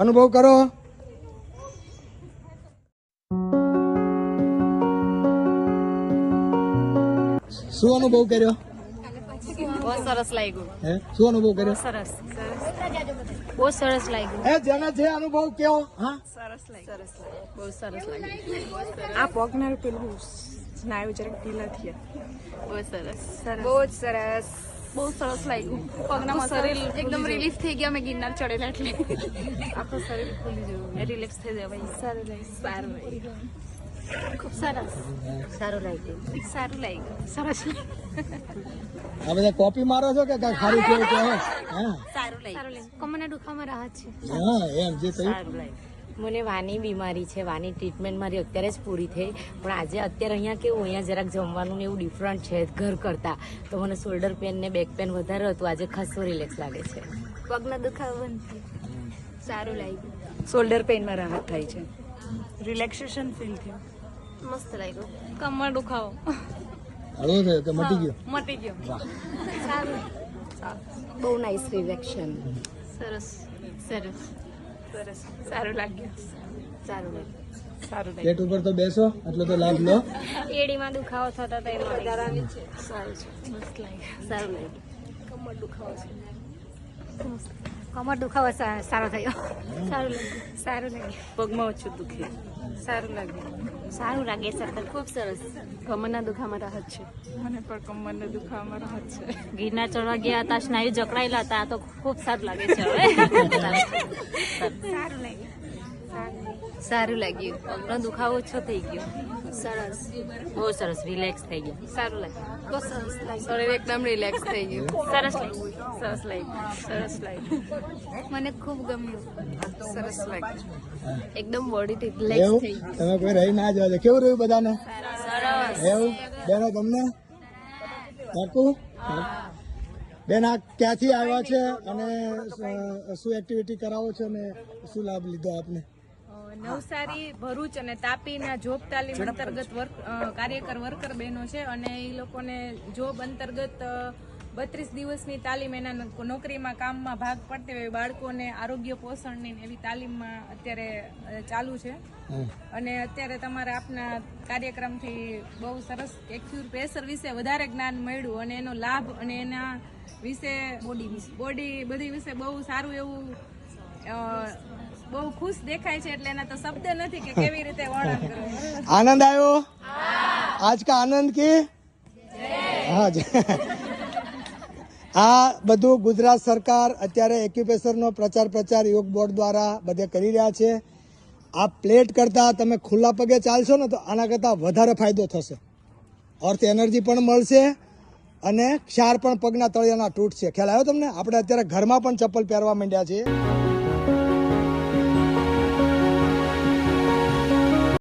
અનુભવ કરો. શું અનુભવ કર્યો? બહુ સરસ લાગ્યું. હે શું અનુભવ કર્યો? સરસ બહુ સરસ લાગ્યું. હે જેને જે અનુભવ કયો? હા સરસ લાગ્યું. બહુ સરસ લાગ્યું. આ પગના પેલું સ્નાયુ જરાક ઢીલા થયા. બહુ સરસ. બહુ જ સરસ. બહુ સરસ લાગ્યું. પગના શરીર એકદમ રિલીફ થઈ ગયા. મેં ગિરનાર ચડેલા એટલે આખું શરીર ખુલી જવું. રિલેક્સ થઈ જાય ભાઈ. સારું લાગ્યું. ખૂબ સરસ. સારું લાગ્યું. સારું લાગ્યું. સરસ આ બધા કોપી મારો છો કે કાંઈ ખાલી કેવું કહે? હા સારું લાગ્યું. કમરના દુખાવામાં રાહત છે. હા એમ જે થયું. મને વાની બીમારી છે. વાની ટ્રીટમેન્ટ મારી અત્યારે જ પૂરી થઈ, પણ આજે અત્યારે અહીંયા કેવું, અહીંયા જરાક જમવાનું ને એવું ડિફરન્ટ છે ઘર કરતા, તો મને શોલ્ડર પેન ને બેક પેન વધારે હતું. આજે ખાસો રિલેક્સ લાગે છે. પગના દુખાવો બંધ થયો. સારું લાગ્યું. શોલ્ડર પેઇનમાં રાહત થાય છે. રિલેક્સેશન ફીલ થયું. મસ્ત લાગ્યું. કમર દુખાવો હળવો થયો કે મટી ગયો? મટી ગયો. સારું, બહુ નાઇસ રિલેક્શન. સરસ સરસ સરસ. સારું લાગ્યું. સારું લાગ્યું. સારું લાગ્યું. પેટ ઉપર તો બેસો એટલો તો લાભ લો. એડીમાં દુખાવો થતો હતો એમાં વધારાની છે. સારું છે. મસ્ત લાગ્યું. સારું લાગ્યું. કમર દુખાવો છે. કમર દુખાવો સારો થયો. સારું લાગ્યું. સારું લાગ્યું. પગમાં ઓછું દુખે. સારું લાગ્યું. સારું લાગે સર. ખૂબ સરસ. કમરના દુખાવામાં રાહત છે. મને પણ કમરના દુખાવામાં રાહત છે. ગિરનાર ચડવા ગયા હતા, સ્નાયુ જકડાયેલા હતા, આ તો ખૂબ સારું લાગે છે હવે. સારું લાગ્યું. સારું લાગ્યું. પગનો દુખાવો ઓછો થઈ ગયો. સરસ. બહુ સરસ રિલેક્સ થઈ ગયા. સારું લાગ્યું. બહુ સરસ લાગ્યું. શરીર એકદમ રિલેક્સ થઈ ગયું. સરસ લાગ્યું. સરસ લાગ્યું. સરસ લાગ્યું. મને ખૂબ ગમ્યું. સરસ લાગ્યું. એકદમ બોડી રિલેક્સ એવું થઈ ગયું. તમે કોઈ રહી ના જવા દે. કેવું રહ્યું બધાને? સરસ. એવું બેનો તમને કાકુ? બેન આ ક્યાંથી આવ્યા છે અને શું એક્ટિવિટી કરાવો છો અને શું લાભ લીધો આપને? નવસારી, ભરૂચ અને તાપીના જોબ તાલીમ અંતર્ગત કાર્યકર વર્કર બહેનો છે અને એ લોકોને જોબ અંતર્ગત 32 દિવસની તાલીમ એના નોકરીમાં કામમાં ભાગ પડતી હોય બાળકોને આરોગ્ય પોષણની એવી તાલીમમાં અત્યારે ચાલુ છે. અને અત્યારે તમારે આપના કાર્યક્રમથી બહુ સરસ એક્યુપ્રેશર વિશે વધારે જ્ઞાન મળ્યું અને એનો લાભ અને એના વિશે બોડી બધી વિશે બહુ સારું એવું બહુ ખુશ દેખાય છે. એટલે એના તો શબ્દ નથી કે કેવી રીતે વર્ણન કરવું. આનંદ આવ્યો? આજ કા આનંદ કી હા આ બધું ગુજરાત સરકાર અત્યારે એક્યુપ્રેશરનો પ્રચાર યોગ બોર્ડ દ્વારા બધે કરી રહ્યા છે. આ પ્લેટ કરતાં તમે ખુલ્લા પગે ચાલશો ને તો આના કરતાં વધારે ફાયદો થશે. અર્થ એનર્જી પણ મળશે અને ક્ષાર પણ પગના તળિયાના તૂટશે. ખ્યાલ આવ્યો તમને? આપણે અત્યારે ઘરમાં પણ ચપ્પલ પહેરવા માંડ્યા છીએ.